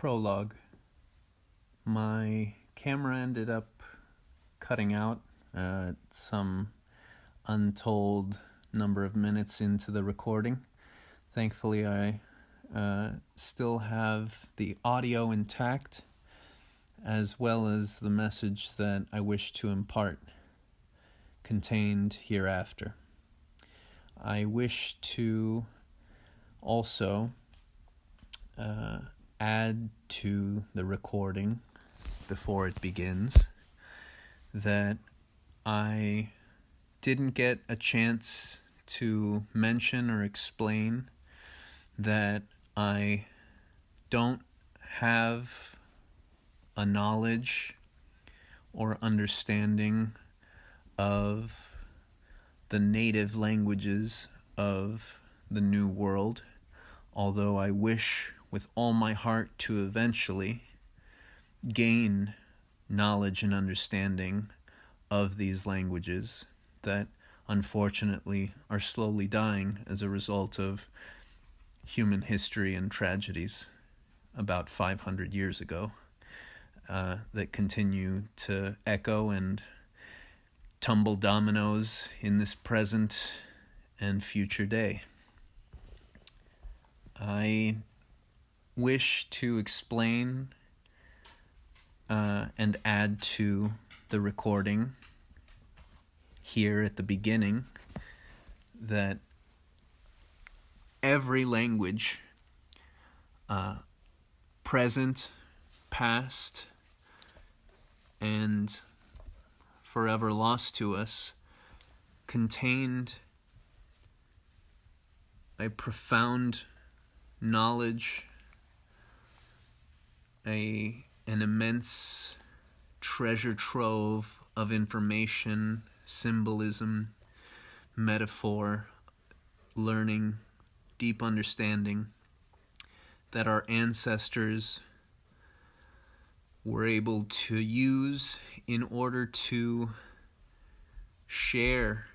Prologue. My camera ended up cutting out some untold number of minutes into the recording. Thankfully, I still have the audio intact, as well as the message that I wish to impart contained hereafter. I wish to also add to the recording before it begins that I didn't get a chance to mention or explain that I don't have a knowledge or understanding of the native languages of the New World, although I wish with all my heart to eventually gain knowledge and understanding of these languages that unfortunately are slowly dying as a result of human history and tragedies about 500 years ago that continue to echo and tumble dominoes in this present and future day. I wish to explain and add to the recording here at the beginning that every language, present, past, and forever lost to us, contained a profound knowledge, an immense treasure trove of information, symbolism, metaphor, learning, deep understanding that our ancestors were able to use in order to share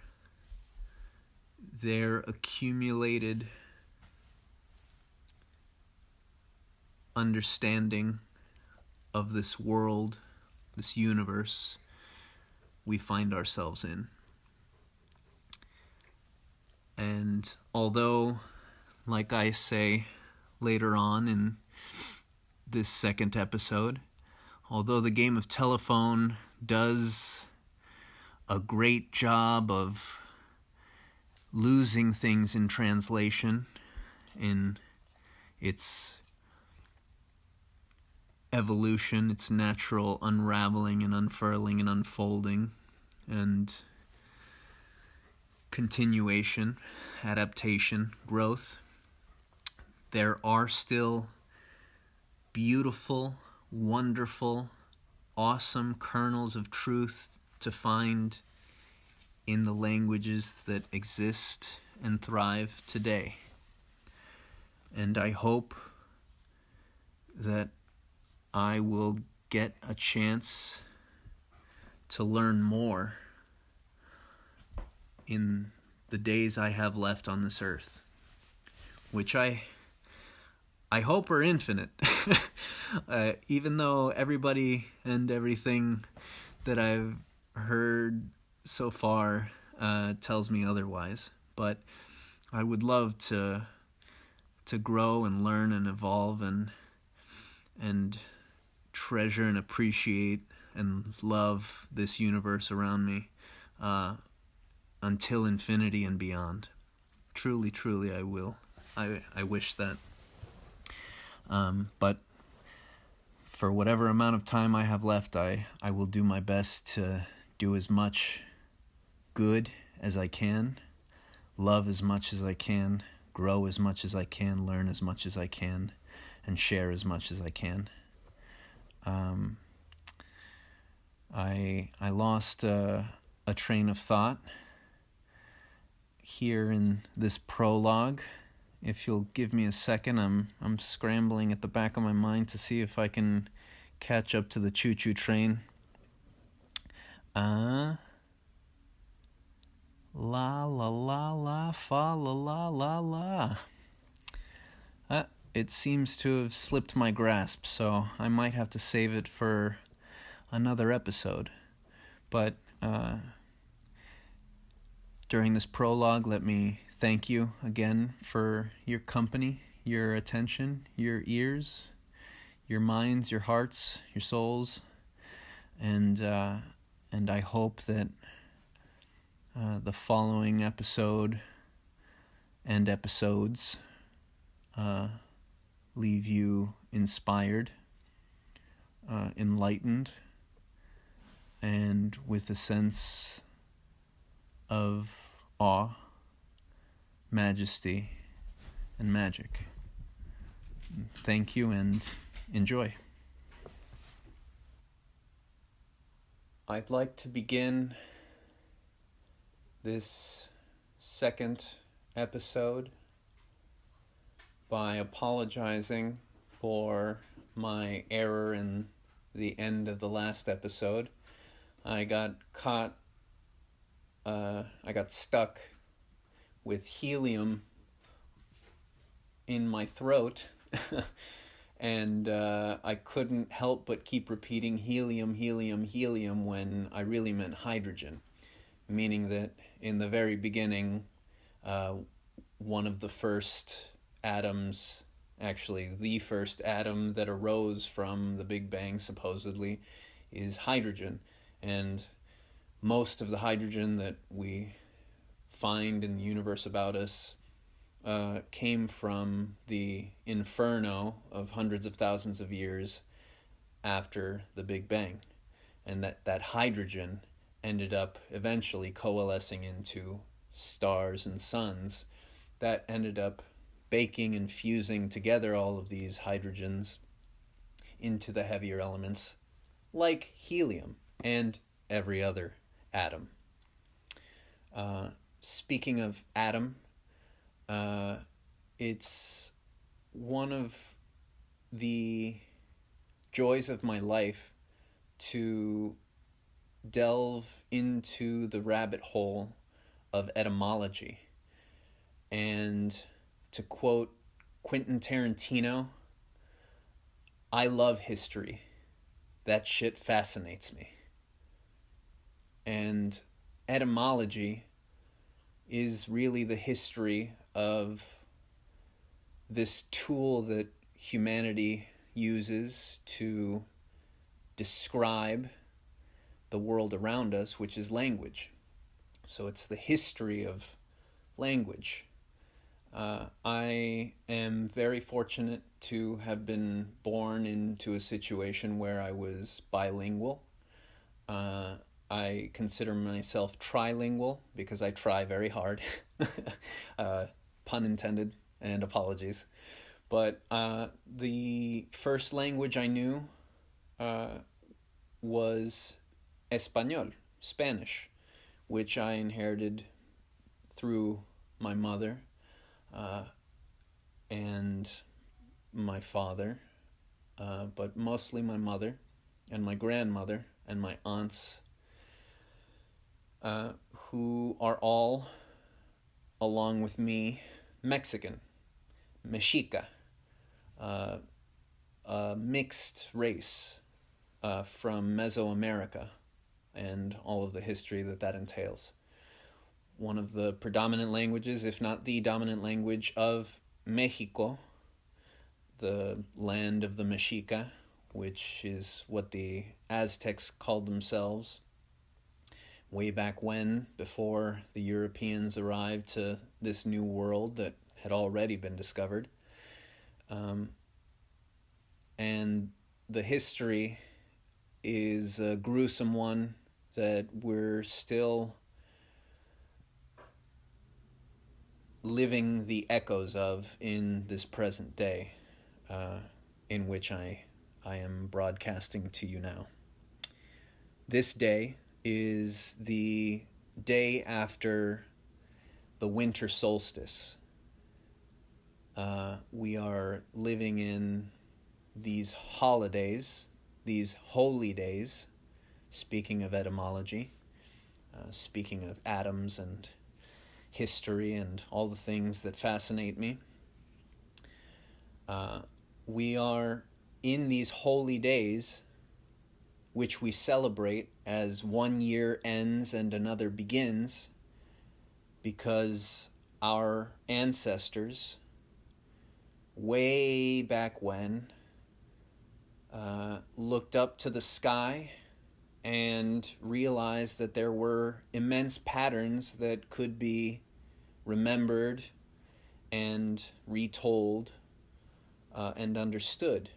their accumulated understanding of this world, this universe we find ourselves in. And although, like I say later on in this second episode, although the game of telephone does a great job of losing things in translation, in its evolution, its natural unraveling and unfurling and unfolding and continuation, adaptation, growth, there are still beautiful, wonderful, awesome kernels of truth to find in the languages that exist and thrive today. And I hope that I will get a chance to learn more in the days I have left on this earth, which I hope are infinite. Even though everybody and everything that I've heard so far tells me otherwise. But I would love to grow and learn and evolve and treasure and appreciate and love this universe around me until infinity and beyond. Truly, truly I will. I wish that. But for whatever amount of time I have left, I will do my best to do as much good as I can, love as much as I can, grow as much as I can, learn as much as I can, and share as much as I can. I lost a train of thought here in this prologue. If you'll give me a second, I'm scrambling at the back of my mind to see if I can catch up to the choo-choo train. La la la la, fa la la la la. it seems to have slipped my grasp, so I might have to save it for another episode. But during this prologue, let me thank you again for your company, your attention, your ears, your minds, your hearts, your souls, and I hope that the following episode and episodes leave you inspired, enlightened, and with a sense of awe, majesty, and magic. Thank you and enjoy. I'd like to begin this second episode by apologizing for my error in the end of the last episode. I got stuck with helium in my throat and I couldn't help but keep repeating helium, helium, helium when I really meant hydrogen, meaning that in the very beginning, one of the first atoms, actually the first atom that arose from the Big Bang supposedly, is hydrogen. And most of the hydrogen that we find in the universe about us came from the inferno of hundreds of thousands of years after the Big Bang. And that hydrogen ended up eventually coalescing into stars and suns that ended up baking and fusing together all of these hydrogens into the heavier elements like helium and every other atom. Speaking of atom, it's one of the joys of my life to delve into the rabbit hole of etymology. And to quote Quentin Tarantino, I love history. That shit fascinates me. And etymology is really the history of this tool that humanity uses to describe the world around us, which is language. So it's the history of language. I am very fortunate to have been born into a situation where I was bilingual. I consider myself trilingual because I try very hard. Pun intended, and apologies. But the first language I knew was Español, Spanish, which I inherited through my mother and my father, but mostly my mother and my grandmother and my aunts, who are all, along with me, Mexican, Mexica, a mixed race from Mesoamerica and all of the history that entails. One of the predominant languages, if not the dominant language of Mexico, the land of the Mexica, which is what the Aztecs called themselves way back when, before the Europeans arrived to this new world that had already been discovered. And the history is a gruesome one that we're still living the echoes of in this present day, in which I am broadcasting to you now. This day is the day after the winter solstice. We are living in these holidays, these holy days, speaking of etymology, speaking of atoms and history and all the things that fascinate me. We are in these holy days, which we celebrate as one year ends and another begins, because our ancestors, way back when, looked up to the sky and realized that there were immense patterns that could be remembered and retold and understood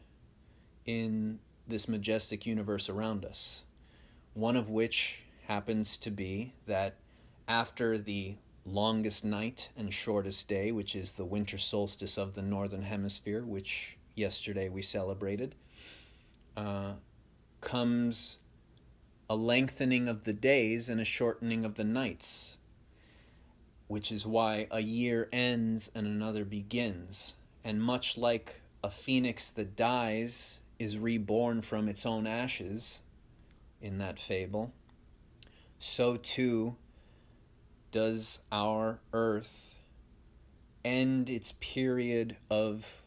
in this majestic universe around us. One of which happens to be that after the longest night and shortest day, which is the winter solstice of the northern hemisphere, which yesterday we celebrated, comes a lengthening of the days and a shortening of the nights, which is why a year ends and another begins. And much like a phoenix that dies is reborn from its own ashes in that fable, so too does our earth end its period of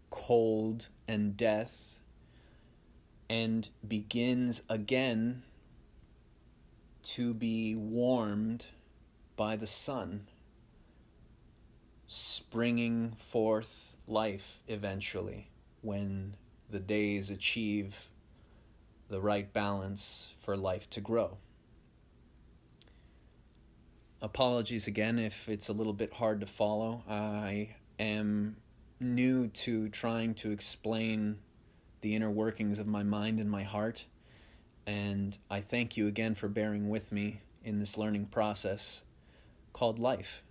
cold and death and begins again to be warmed by the sun, springing forth life eventually when the days achieve the right balance for life to grow. Apologies again if it's a little bit hard to follow. I am new to trying to explain the inner workings of my mind and my heart, and I thank you again for bearing with me in this learning process called life.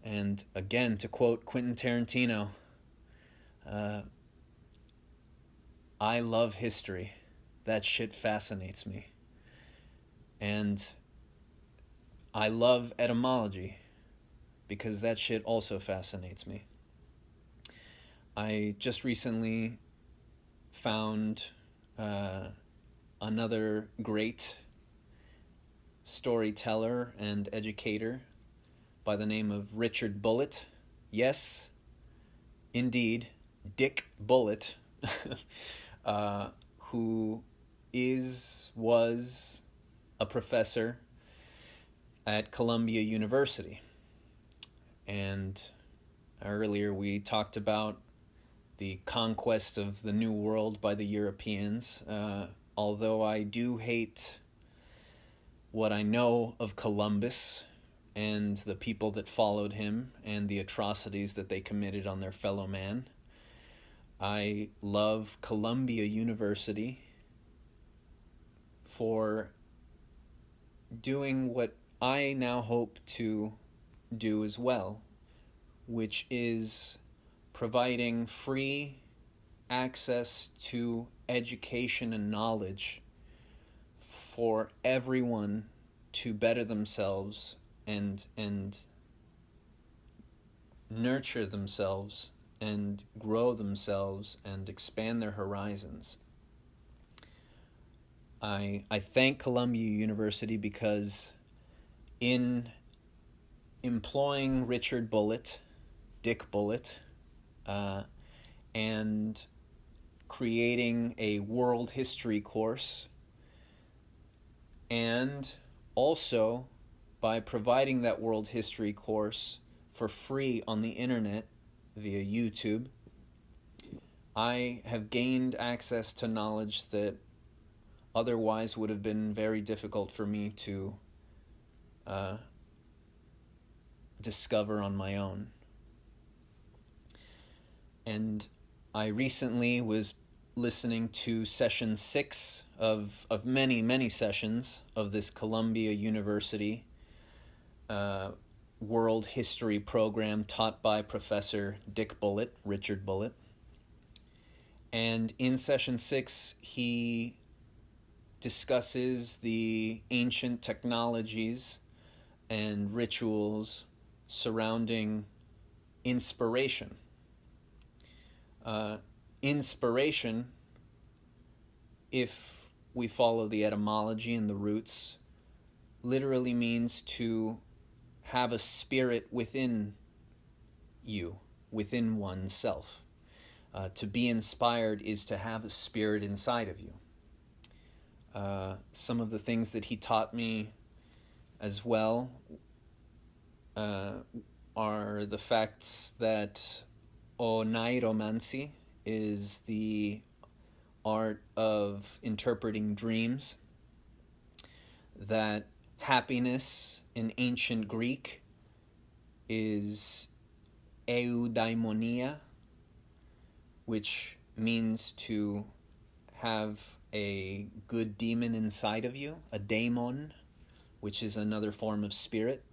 And again, to quote Quentin Tarantino, I love history. That shit fascinates me. And I love etymology because that shit also fascinates me. I just recently found another great storyteller and educator by the name of Richard Bulliet. Yes, indeed, Dick Bulliet, who was a professor at Columbia University. And earlier we talked about the conquest of the New World by the Europeans. Although I do hate what I know of Columbus and the people that followed him and the atrocities that they committed on their fellow man, I love Columbia University for doing what I now hope to do as well, which is providing free access to education and knowledge for everyone to better themselves and nurture themselves and grow themselves and expand their horizons. I thank Columbia University because in employing Richard Bulliet, Dick Bulliet, and creating a world history course, and also by providing that world history course for free on the internet via YouTube, I have gained access to knowledge that otherwise would have been very difficult for me to discover on my own. And I recently was listening to session 6 of many, many sessions of this Columbia University world history program taught by Professor Dick Bulliet, Richard Bulliet. And in session 6, he discusses the ancient technologies and rituals surrounding inspiration. Inspiration, if we follow the etymology and the roots, literally means to have a spirit within you, within oneself. To be inspired is to have a spirit inside of you. Some of the things that he taught me as well are the facts that Oneieromancy is the art of interpreting dreams, that happiness in ancient Greek is eudaimonia, which means to have a good demon inside of you, a daemon, which is another form of spirit.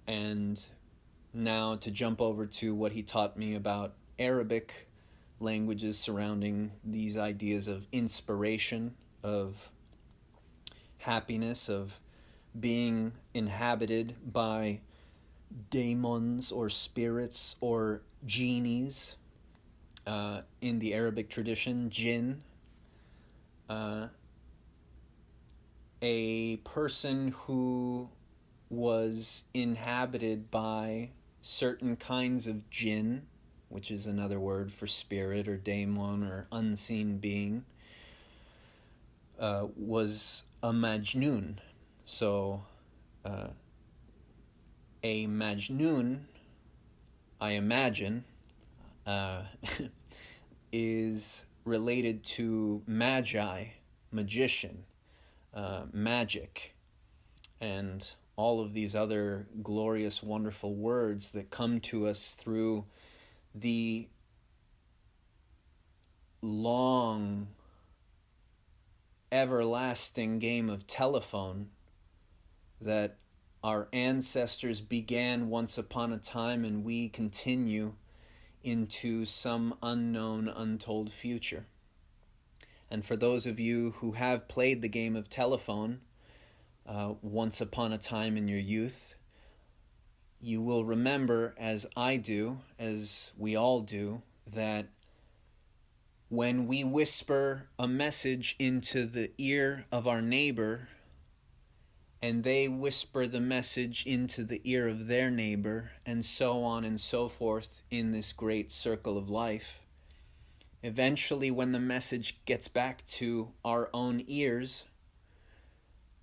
And now to jump over to what he taught me about Arabic languages surrounding these ideas of inspiration, of happiness, of being inhabited by daemons or spirits or genies. In the Arabic tradition, jinn, a person who was inhabited by certain kinds of jinn, which is another word for spirit or daemon or unseen being, was a Majnun. So a Majnun, I imagine, is related to Magi, magician, magic, and all of these other glorious, wonderful words that come to us through the long, everlasting game of telephone that our ancestors began once upon a time, and we continue into some unknown, untold future. And for those of you who have played the game of telephone once upon a time in your youth, you will remember, as I do, as we all do, that when we whisper a message into the ear of our neighbor, and they whisper the message into the ear of their neighbor, and so on and so forth in this great circle of life, eventually when the message gets back to our own ears,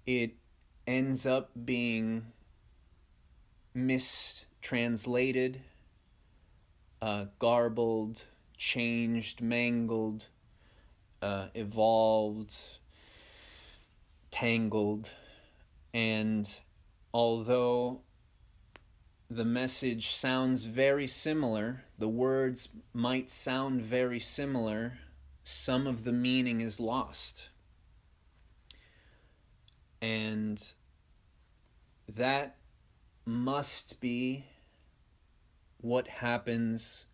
it ends up being mistranslated, garbled, changed, mangled, evolved, tangled. And although the message sounds very similar, the words might sound very similar, some of the meaning is lost. And that must be what happens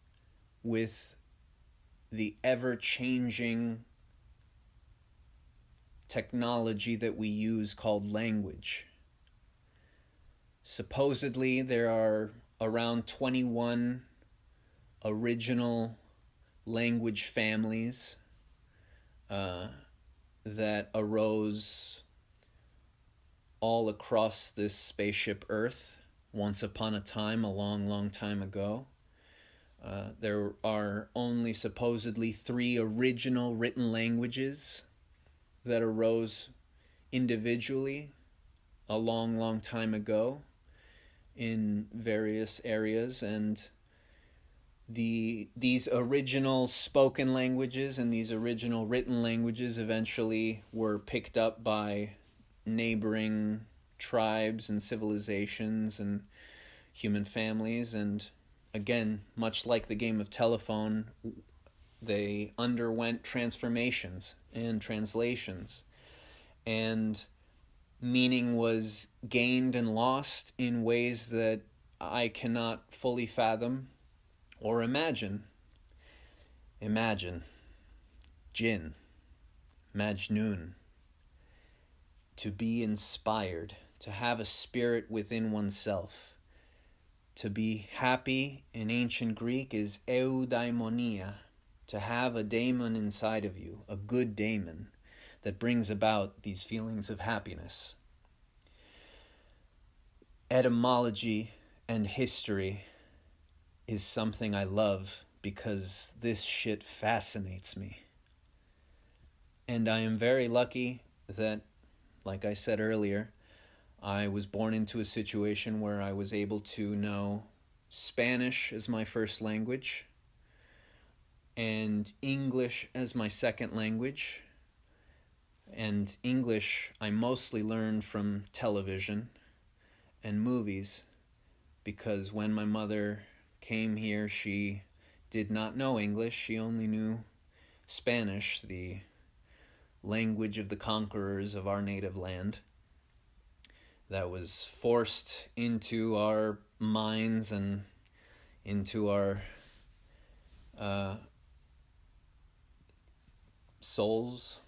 with the ever-changing technology that we use called language. Supposedly there are around 21 original language families that arose all across this spaceship Earth once upon a time, a long, long time ago. There are only supposedly 3 original written languages that arose individually a long, long time ago in various areas, and these original spoken languages and these original written languages eventually were picked up by neighboring tribes and civilizations and human families, and again, much like the game of telephone, they underwent transformations and translations, and meaning was gained and lost in ways that I cannot fully fathom or imagine. Imagine jinn, Majnun, to be inspired, to have a spirit within oneself. To be happy in ancient Greek is eudaimonia, to have a daemon inside of you, a good daemon that brings about these feelings of happiness. Etymology and history is something I love because this shit fascinates me. And I am very lucky that, like I said earlier, I was born into a situation where I was able to know Spanish as my first language and English as my second language. And English I mostly learned from television and movies, because when my mother came here, she did not know English. She only knew Spanish, the language of the conquerors of our native land, that was forced into our minds and into our souls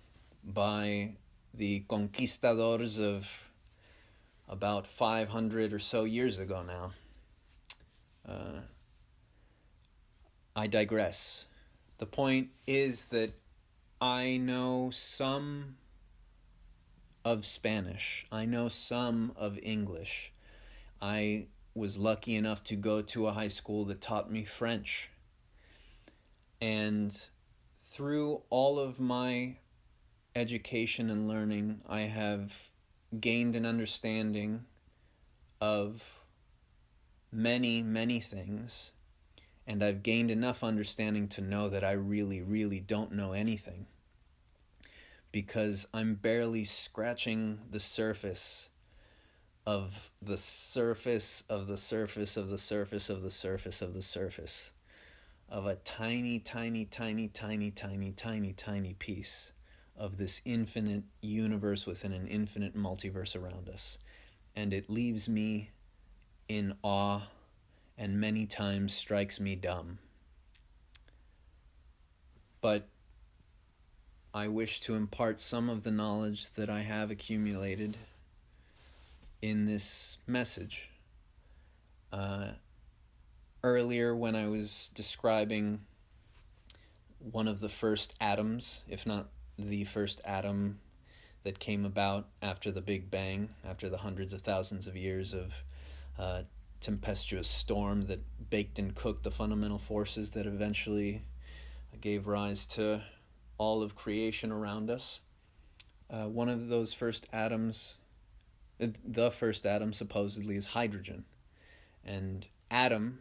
by the conquistadors of about 500 or so years ago now. I digress. The point is that I know some of Spanish. I know some of English. I was lucky enough to go to a high school that taught me French. And through all of my education and learning, I have gained an understanding of many, many things. And I've gained enough understanding to know that I really, really don't know anything, because I'm barely scratching the surface of the surface of the surface of the surface of the surface of the surface of a tiny, tiny, tiny, tiny, tiny, tiny, tiny piece of this infinite universe within an infinite multiverse around us. And it leaves me in awe and many times strikes me dumb. But I wish to impart some of the knowledge that I have accumulated in this message. Earlier, when I was describing one of the first atoms, if not the first atom that came about after the Big Bang, after the hundreds of thousands of years of tempestuous storm that baked and cooked the fundamental forces that eventually gave rise to all of creation around us. One of those first atoms, the first atom supposedly, is hydrogen. And atom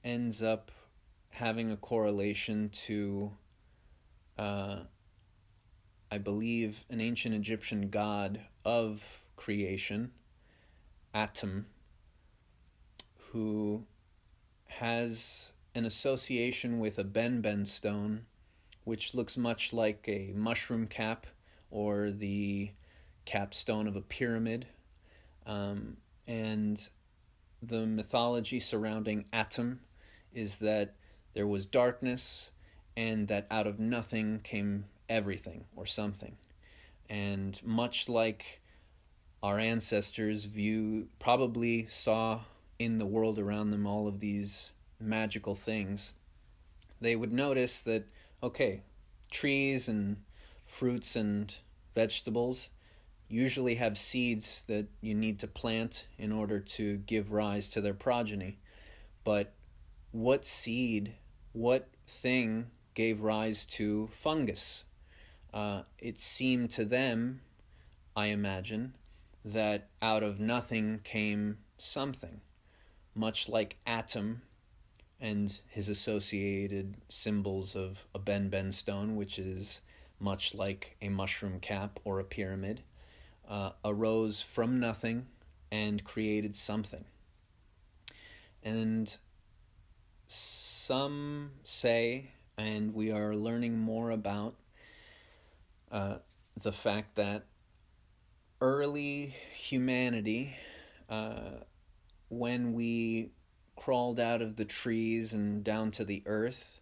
ends up having a correlation to, I believe, an ancient Egyptian god of creation, Atum, who has an association with a benben stone, which looks much like a mushroom cap or the capstone of a pyramid. And the mythology surrounding Atum is that there was darkness and that out of nothing came everything or something. And much like our ancestors probably saw in the world around them all of these magical things, they would notice that, okay, trees and fruits and vegetables usually have seeds that you need to plant in order to give rise to their progeny. But what seed, what thing gave rise to fungus? It seemed to them, I imagine, that out of nothing came something, much like Atum and his associated symbols of a benben stone, which is much like a mushroom cap or a pyramid, arose from nothing and created something. And some say, and we are learning more about the fact that early humanity, when we crawled out of the trees and down to the earth,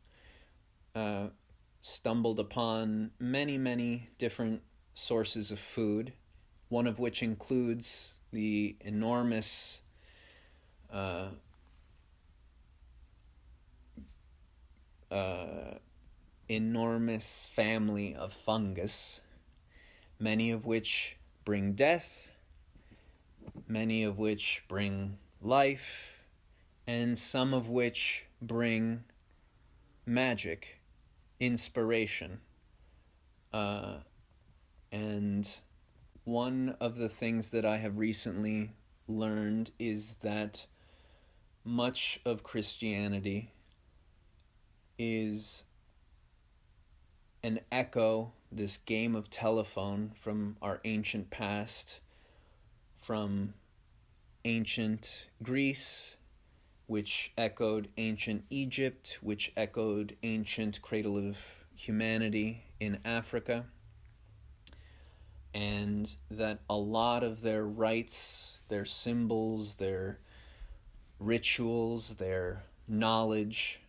stumbled upon many, many different sources of food, one of which includes the enormous family of fungus, many of which bring death, many of which bring life, and some of which bring magic, inspiration. And one of the things that I have recently learned is that much of Christianity is an echo, this game of telephone from our ancient past, from ancient Greece, which echoed ancient Egypt, which echoed ancient Cradle of Humanity in Africa, and that a lot of their rites, their symbols, their rituals, their knowledge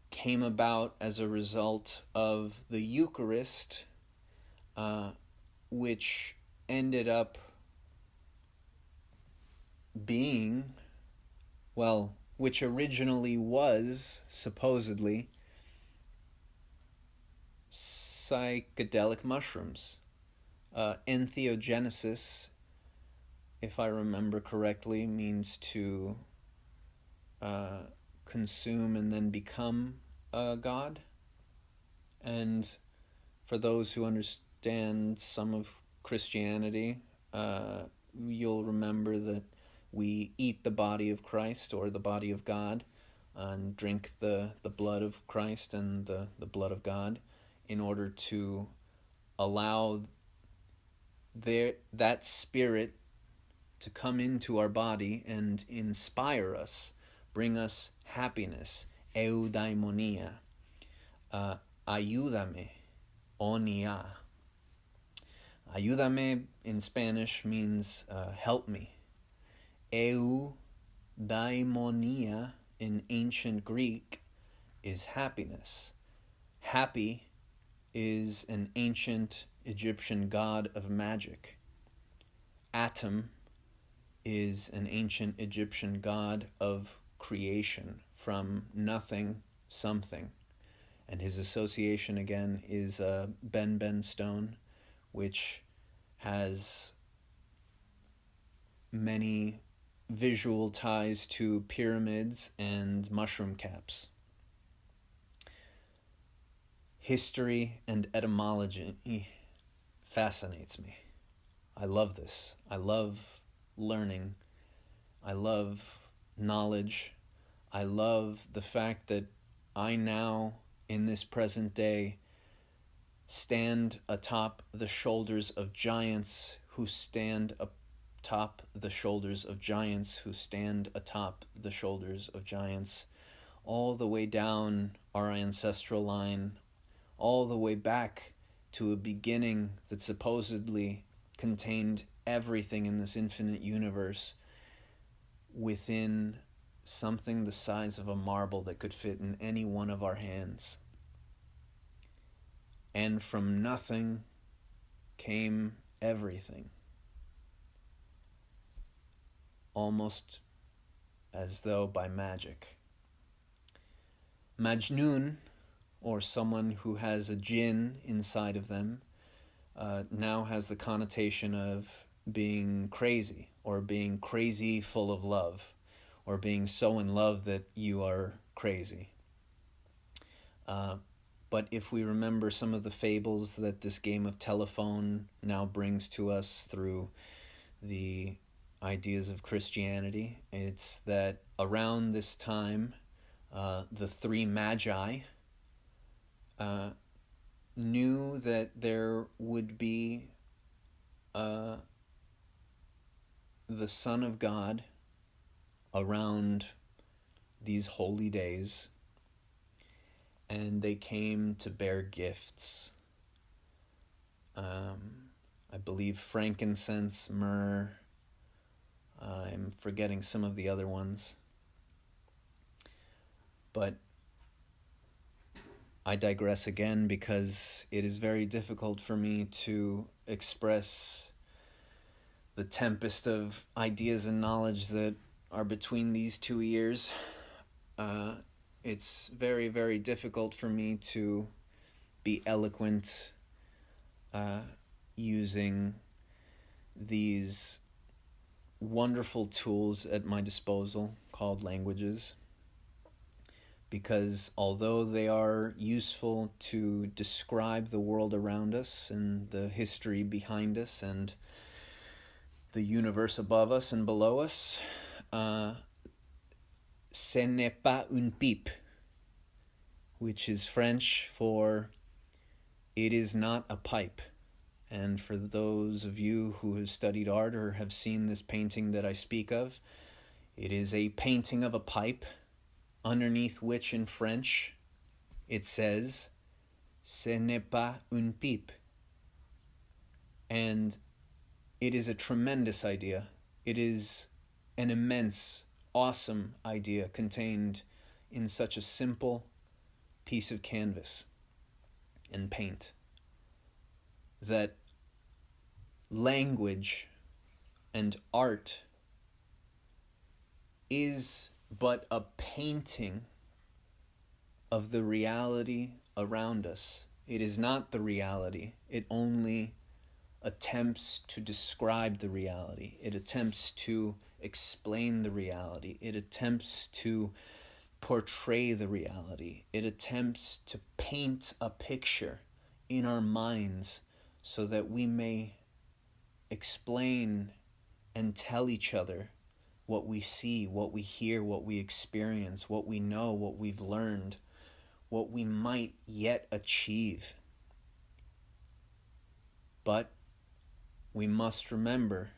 came about as a result of the Eucharist, which ended up being, which originally was, supposedly, psychedelic mushrooms. Entheogenesis, if I remember correctly, means to consume and then become a god. And for those who understand some of Christianity, you'll remember that we eat the body of Christ or the body of God and drink the blood of Christ and the blood of God in order to allow that spirit to come into our body and inspire us, bring us happiness, eudaimonia, ayúdame, onia. Ayúdame in Spanish means help me. Eudaimonia in ancient Greek is happiness. Happy is an ancient Egyptian god of magic. Atom is an ancient Egyptian god of creation, from nothing, something. And his association again is a Ben stone, which has many visual ties to pyramids and mushroom caps. History and etymology fascinates me. I love this. I love learning. I love knowledge. I love the fact that I now, in this present day, stand atop the shoulders of giants who stand atop the shoulders of giants who stand atop the shoulders of giants, all the way down our ancestral line, all the way back to a beginning that supposedly contained everything in this infinite universe within something the size of a marble that could fit in any one of our hands. And from nothing came everything. Almost as though by magic. Majnun, or someone who has a jinn inside of them, now has the connotation of being crazy, or being crazy full of love, or being so in love that you are crazy. But if we remember some of the fables that this game of telephone now brings to us through the ideas of Christianity, it's that around this time, the three Magi knew that there would be the Son of God around these holy days, and they came to bear gifts. I believe frankincense, myrrh. I'm forgetting some of the other ones. But I digress again because it is very difficult for me to express the tempest of ideas and knowledge that are between these two ears. It's very, very difficult for me to be eloquent using these wonderful tools at my disposal called languages, because although they are useful to describe the world around us and the history behind us and the universe above us and below us, ce n'est pas une pipe, which is French for it is not a pipe. And for those of you who have studied art or have seen this painting that I speak of, it is a painting of a pipe, underneath which in French it says, ce n'est pas une pipe. And it is a tremendous idea. It is an immense, awesome idea contained in such a simple piece of canvas and paint, that language and art is but a painting of the reality around us. It is not the reality. It only attempts to describe the reality. It attempts to explain the reality. It attempts to portray the reality. It attempts to paint a picture in our minds so that we may explain and tell each other what we see, what we hear, what we experience, what we know, what we've learned, what we might yet achieve. But we must remember,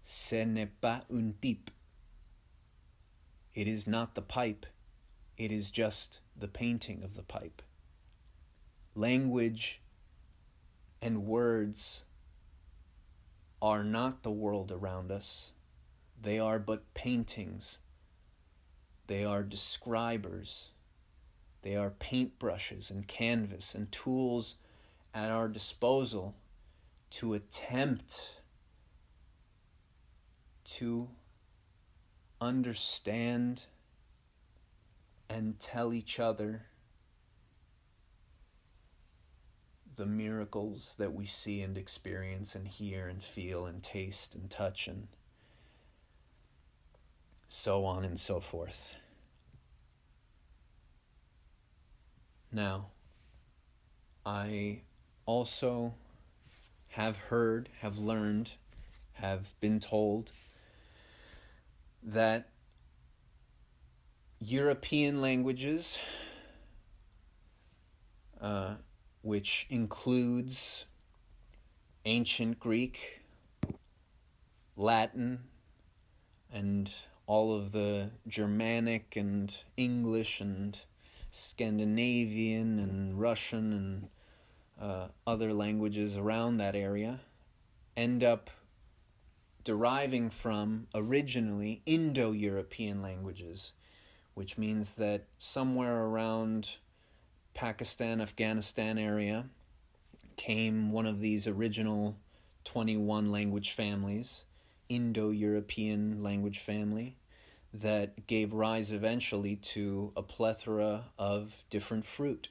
ce n'est pas une pipe. It is not the pipe. It is just the painting of the pipe. Language and words are not the world around us. They are but paintings. They are describers. They are paintbrushes and canvas and tools at our disposal to attempt to understand and tell each other the miracles that we see and experience and hear and feel and taste and touch and so on and so forth. Now, I also have heard, have learned, have been told that European languages, which includes ancient Greek, Latin, and all of the Germanic and English and Scandinavian and Russian and other languages around that area, end up deriving from originally Indo-European languages, which means that somewhere around Pakistan, Afghanistan area came one of these original 21 language families, Indo-European language family, that gave rise eventually to a plethora of different fruit.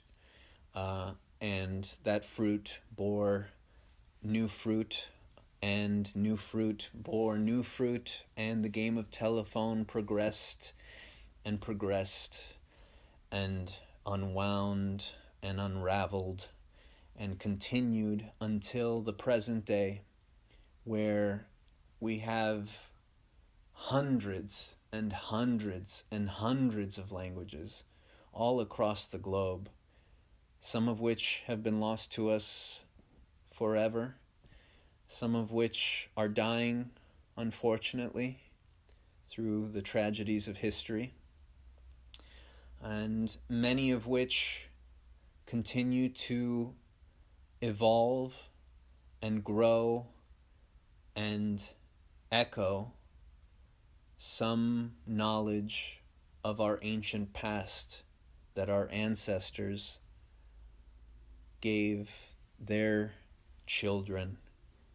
And that fruit bore new fruit, and new fruit bore new fruit, and the game of telephone progressed and progressed and unwound and unraveled and continued until the present day, where we have hundreds and hundreds and hundreds of languages all across the globe, some of which have been lost to us forever, some of which are dying, unfortunately, through the tragedies of history, and many of which continue to evolve and grow and echo some knowledge of our ancient past that our ancestors gave their children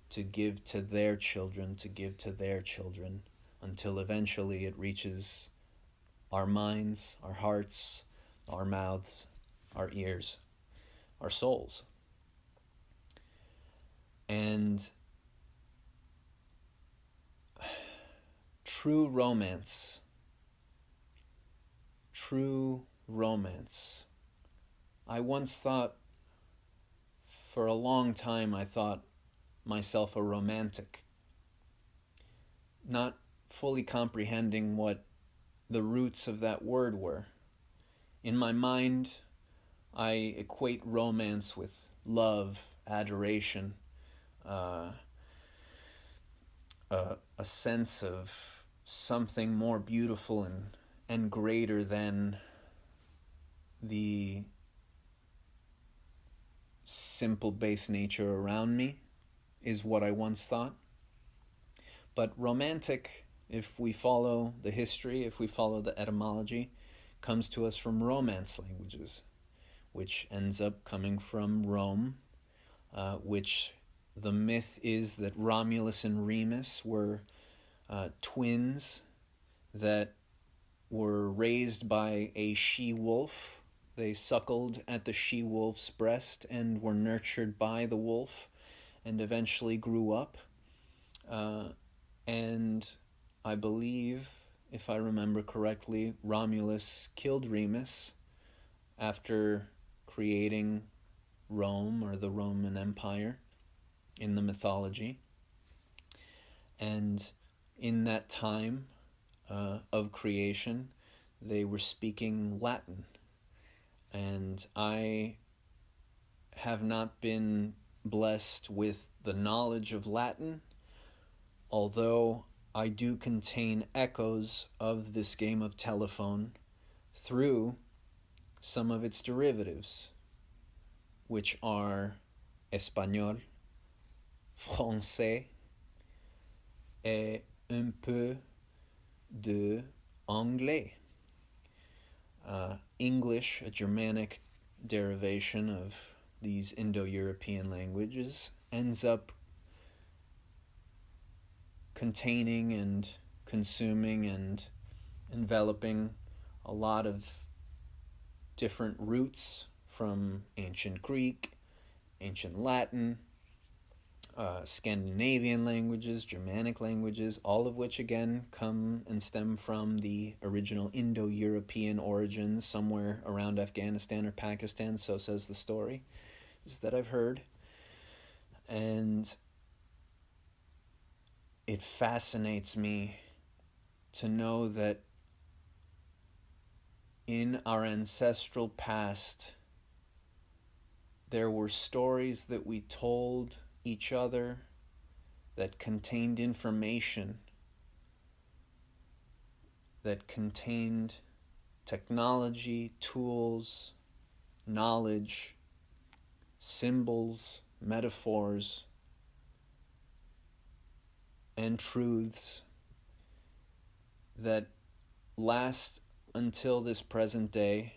to give to their children, to give to their children, until eventually it reaches our minds, our hearts, our mouths, our ears, our souls. And true romance. True romance. I once thought, for a long time, I thought myself a romantic, not fully comprehending what the roots of that word were. In my mind, I equate romance with love, adoration, a sense of something more beautiful and greater than the simple base nature around me, is what I once thought. But romantic, if we follow the history, if we follow the etymology, comes to us from Romance languages, which ends up coming from Rome, which the myth is that Romulus and Remus were twins that were raised by a she-wolf. They suckled at the she-wolf's breast and were nurtured by the wolf and eventually grew up. And I believe, if I remember correctly, Romulus killed Remus after creating Rome, or the Roman Empire, in the mythology. And in that time of creation, they were speaking Latin. And I have not been blessed with the knowledge of Latin, although I do contain echoes of this game of telephone through some of its derivatives, which are espagnol, français, et un peu de anglais. English, a Germanic derivation of these Indo-European languages, ends up containing and consuming and enveloping a lot of different roots from ancient Greek, ancient Latin, Scandinavian languages, Germanic languages, all of which again come and stem from the original Indo-European origins somewhere around Afghanistan or Pakistan, so says the story, is that I've heard. And it fascinates me to know that in our ancestral past, there were stories that we told each other that contained information, that contained technology, tools, knowledge, symbols, metaphors, and truths that last until this present day,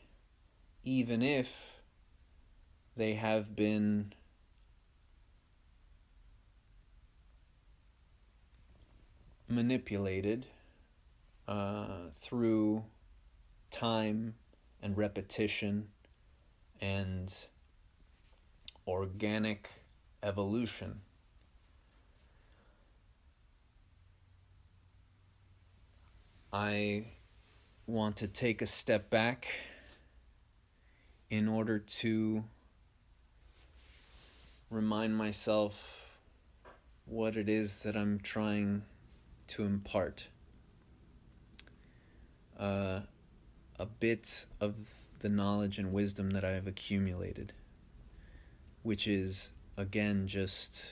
even if they have been manipulated through time and repetition and organic evolution. I want to take a step back in order to remind myself what it is that I'm trying to impart. A bit of the knowledge and wisdom that I have accumulated, which is, again, just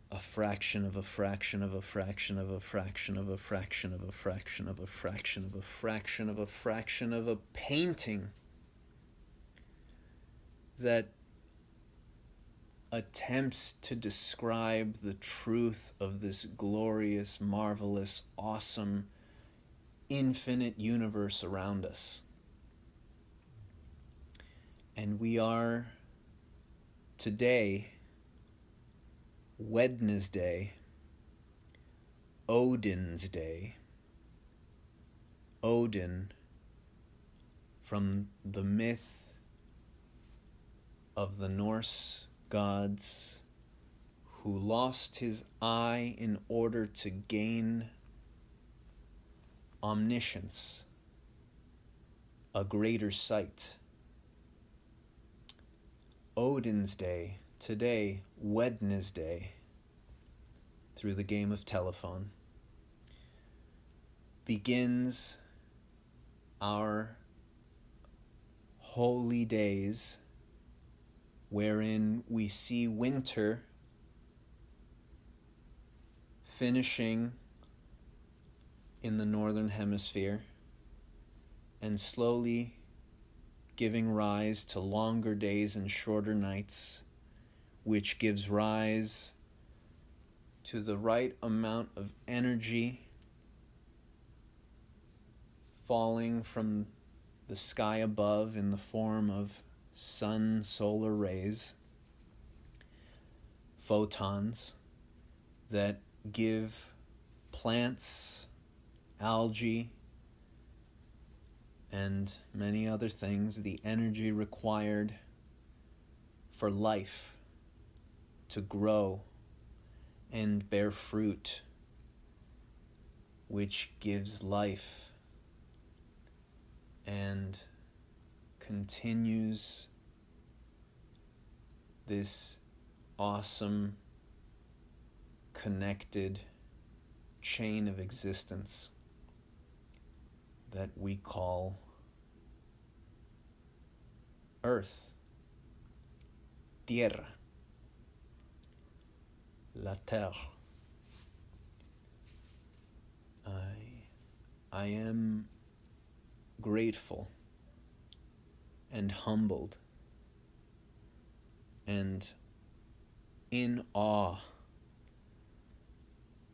a fraction of a fraction of a fraction of a fraction of a fraction of a fraction of a fraction of a fraction of a fraction of a painting that attempts to describe the truth of this glorious, marvelous, awesome, infinite universe around us. And we are today, Wednesday, Odin's Day. Odin, from the myth of the Norse gods who lost his eye in order to gain omniscience, a greater sight. Odin's Day, today, Wednesday, through the game of telephone, begins our holy days wherein we see winter finishing in the northern hemisphere and slowly giving rise to longer days and shorter nights, which gives rise to the right amount of energy falling from the sky above in the form of sun solar rays, photons that give plants, algae, and many other things the energy required for life to grow and bear fruit, which gives life and continues this awesome connected chain of existence that we call Earth, Tierra, la Terre. I am grateful and humbled and in awe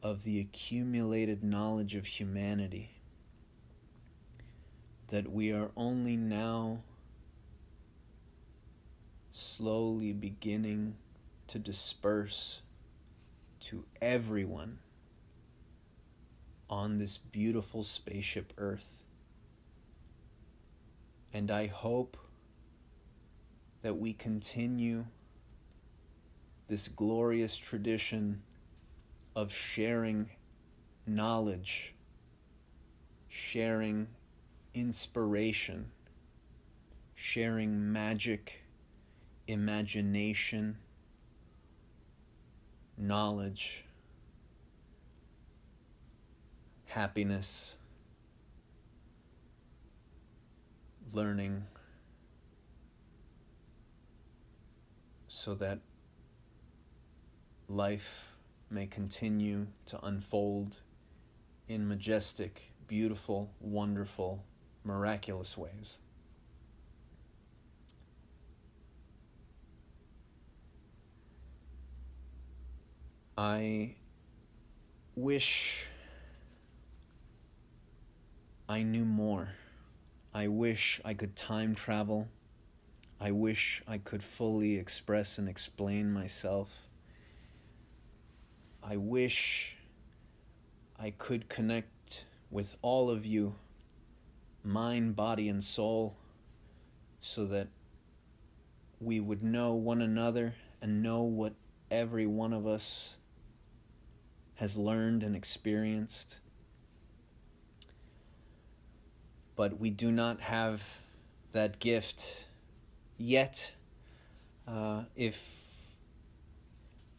of the accumulated knowledge of humanity that we are only now slowly beginning to disperse to everyone on this beautiful spaceship Earth. And I hope that we continue this glorious tradition of sharing knowledge, sharing inspiration, sharing magic, imagination, knowledge, happiness, learning, so that life may continue to unfold in majestic, beautiful, wonderful, miraculous ways. I wish I knew more. I wish I could time travel. I wish I could fully express and explain myself. I wish I could connect with all of you, mind, body, and soul, so that we would know one another and know what every one of us has learned and experienced. But we do not have that gift yet. If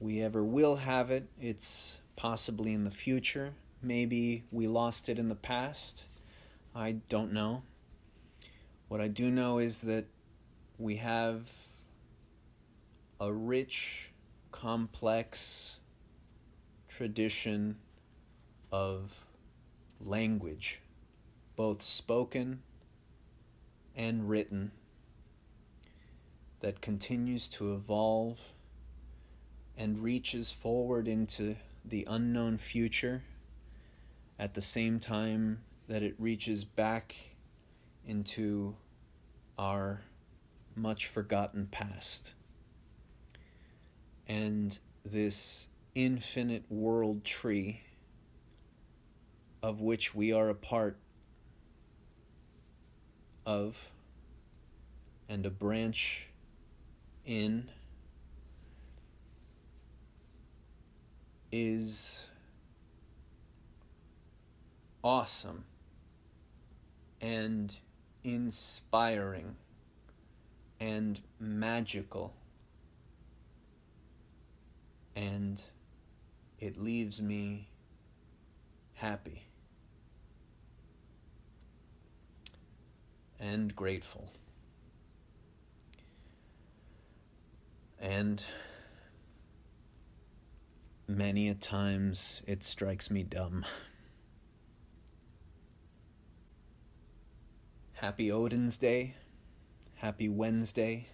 we ever will have it, it's possibly in the future. Maybe we lost it in the past. I don't know. What I do know is that we have a rich, complex tradition of language, both spoken and written, that continues to evolve and reaches forward into the unknown future at the same time that it reaches back into our much forgotten past. And this infinite world tree of which we are a part of and a branch in is awesome and inspiring and magical, and it leaves me happy and grateful. And many a times it strikes me dumb. Happy Odin's Day, happy Wednesday,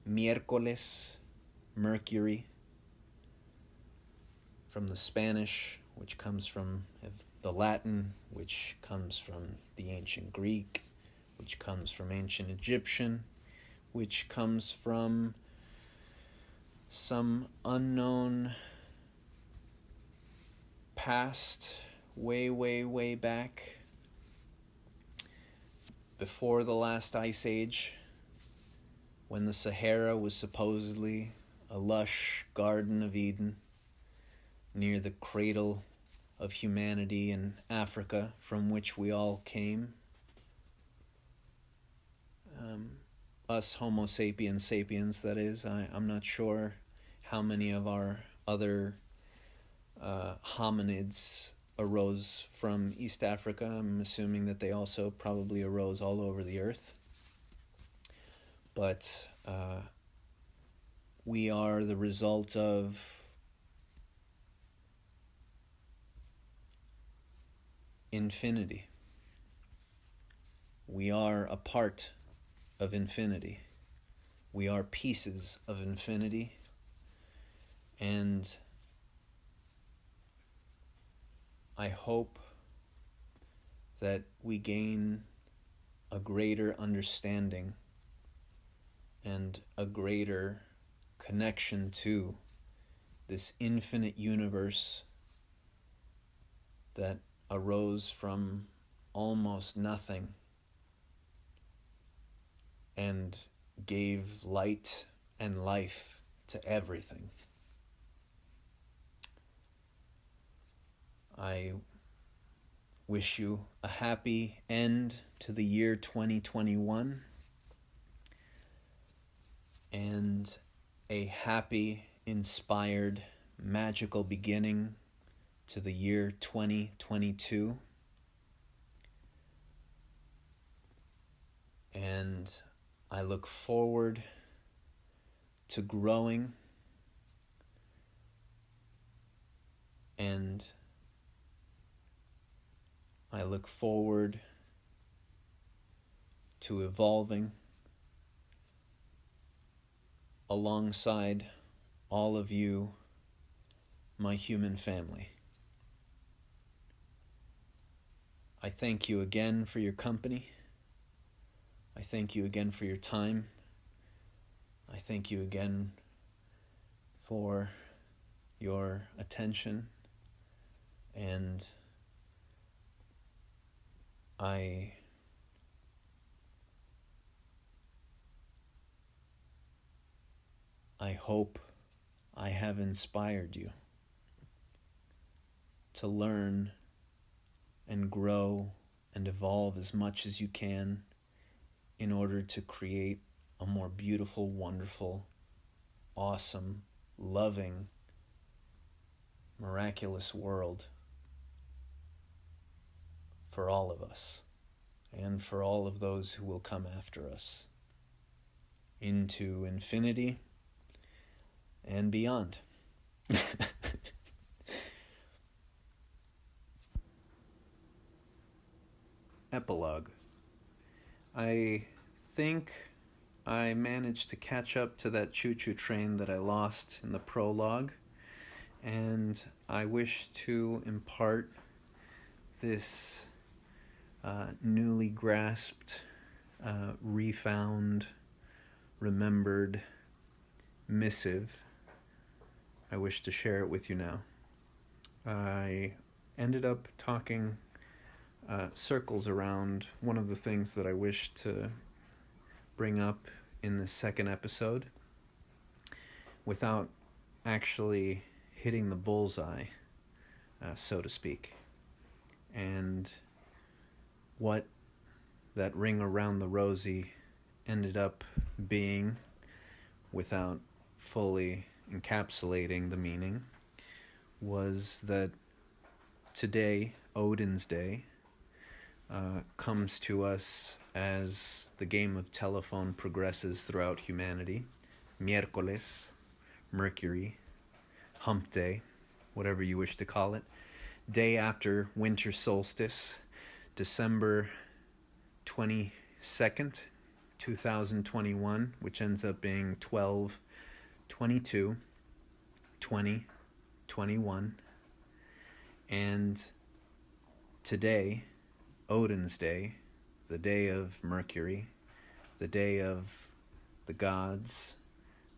Miercoles, Mercury, from the Spanish, which comes from the Latin, which comes from the ancient Greek, which comes from ancient Egyptian, which comes from some unknown past, way, way, way back, before the last ice age, when the Sahara was supposedly a lush Garden of Eden near the cradle of humanity in Africa, from which we all came. Us Homo sapiens, that is. I'm not sure how many of our other hominids arose from East Africa. I'm assuming that they also probably arose all over the earth. But we are the result of infinity. We are a part of infinity. We are pieces of infinity. And I hope that we gain a greater understanding and a greater connection to this infinite universe that arose from almost nothing and gave light and life to everything. I wish you a happy end to the year 2021 and a happy, inspired, magical beginning to the year 2022. And I look forward to growing and I look forward to evolving alongside all of you, my human family. I thank you again for your company. I thank you again for your time. I thank you again for your attention, and I hope I have inspired you to learn and grow and evolve as much as you can in order to create a more beautiful, wonderful, awesome, loving, miraculous world for all of us and for all of those who will come after us into infinity and beyond. Epilogue. I think I managed to catch up to that choo-choo train that I lost in the prologue, and I wish to impart this newly grasped, refound, remembered missive. I wish to share it with you now. I ended up talking circles around one of the things that I wish to bring up in the second episode without actually hitting the bullseye, so to speak. And what that ring around the rosy ended up being, without fully encapsulating the meaning, was that today, Odin's Day, comes to us as the game of telephone progresses throughout humanity. Miercoles, Mercury, Hump Day, whatever you wish to call it. Day after winter solstice, December 22nd, 2021, which ends up being 12/22/2021. And today, Odin's Day, the day of Mercury, the day of the gods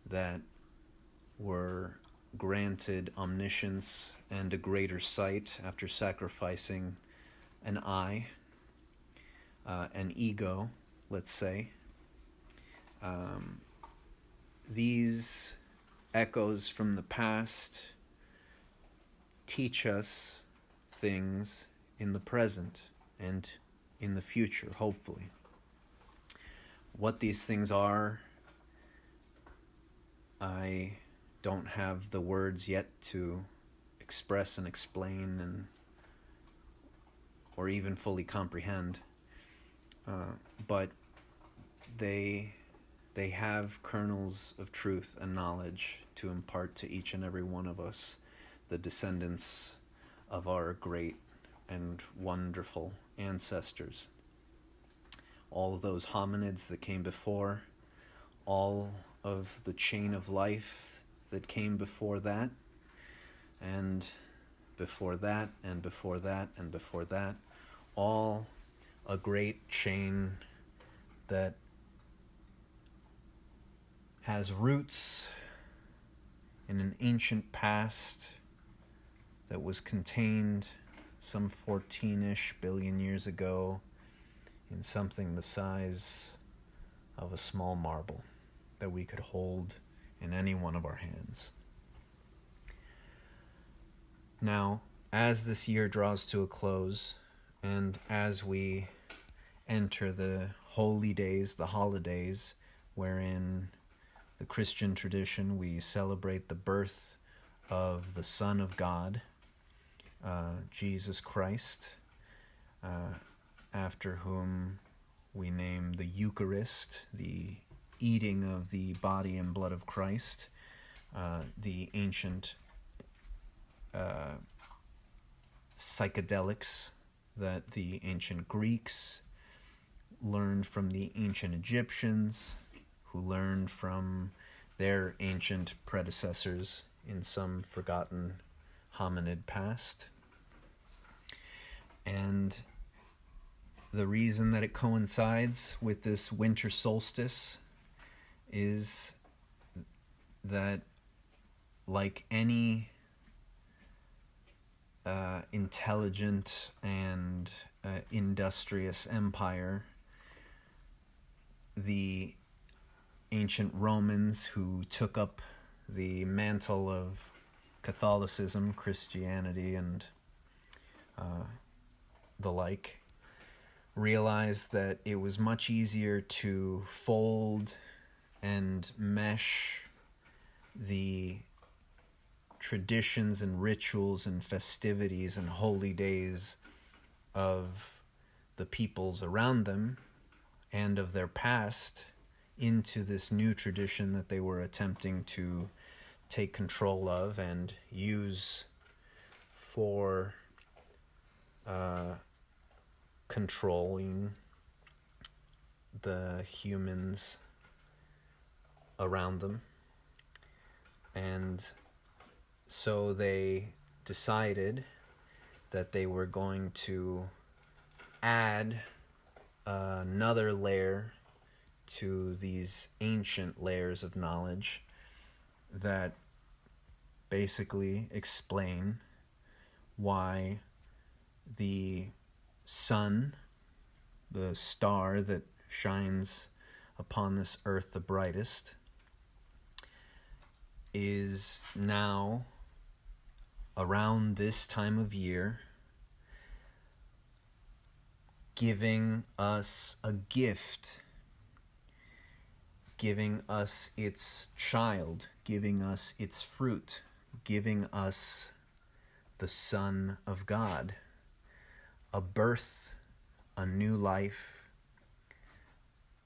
that were granted omniscience and a greater sight after sacrificing an eye, an ego, let's say. These echoes from the past teach us things in the present and in the future, hopefully. What these things are, I don't have the words yet to express and explain or even fully comprehend, but they have kernels of truth and knowledge to impart to each and every one of us, the descendants of our great and wonderful ancestors. All of those hominids that came before, all of the chain of life that came before that, and before that, and before that, and before that, all a great chain that has roots in an ancient past that was contained some 14-ish billion years ago in something the size of a small marble that we could hold in any one of our hands. Now, as this year draws to a close, and as we enter the holy days, the holidays, wherein the Christian tradition we celebrate the birth of the Son of God, Jesus Christ, after whom we name the Eucharist, the eating of the body and blood of Christ, the ancient psychedelics that the ancient Greeks learned from the ancient Egyptians, who learned from their ancient predecessors in some forgotten hominid past. And the reason that it coincides with this winter solstice is that, like any intelligent and industrious empire, the ancient Romans, who took up the mantle of Catholicism, Christianity, and the like, realized that it was much easier to fold and mesh the traditions and rituals and festivities and holy days of the peoples around them and of their past into this new tradition that they were attempting to take control of and use for controlling the humans around them. And so they decided that they were going to add another layer to these ancient layers of knowledge that basically explain why the sun, the star that shines upon this earth the brightest, is now around this time of year, giving us a gift, giving us its child, giving us its fruit, giving us the Son of God, a birth, a new life,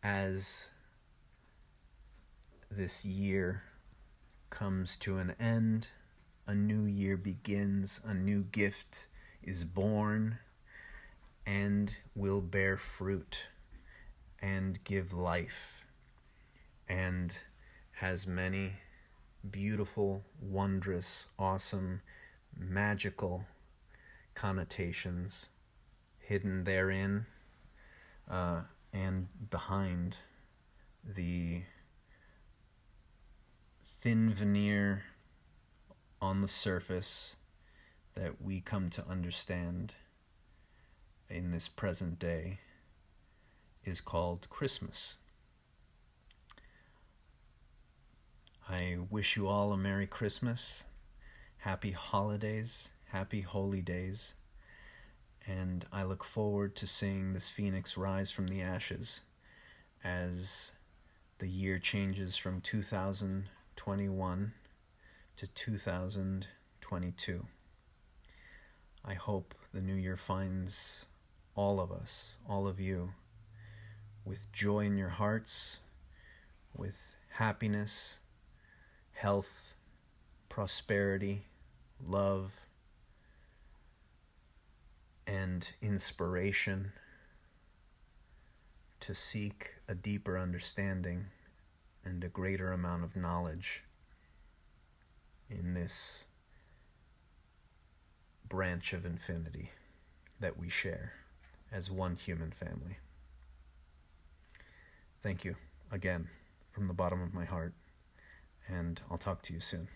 as this year comes to an end, a new year begins, a new gift is born and will bear fruit and give life, and has many beautiful, wondrous, awesome, magical connotations hidden therein, and behind the thin veneer on the surface that we come to understand in this present day is called Christmas. I wish you all a Merry Christmas, Happy Holidays, Happy Holy Days, and I look forward to seeing this phoenix rise from the ashes as the year changes from 2021 to 2022. I hope the new year finds all of us, all of you, with joy in your hearts, with happiness, health, prosperity, love, and inspiration to seek a deeper understanding and a greater amount of knowledge in this branch of infinity that we share as one human family. Thank you again from the bottom of my heart, and I'll talk to you soon.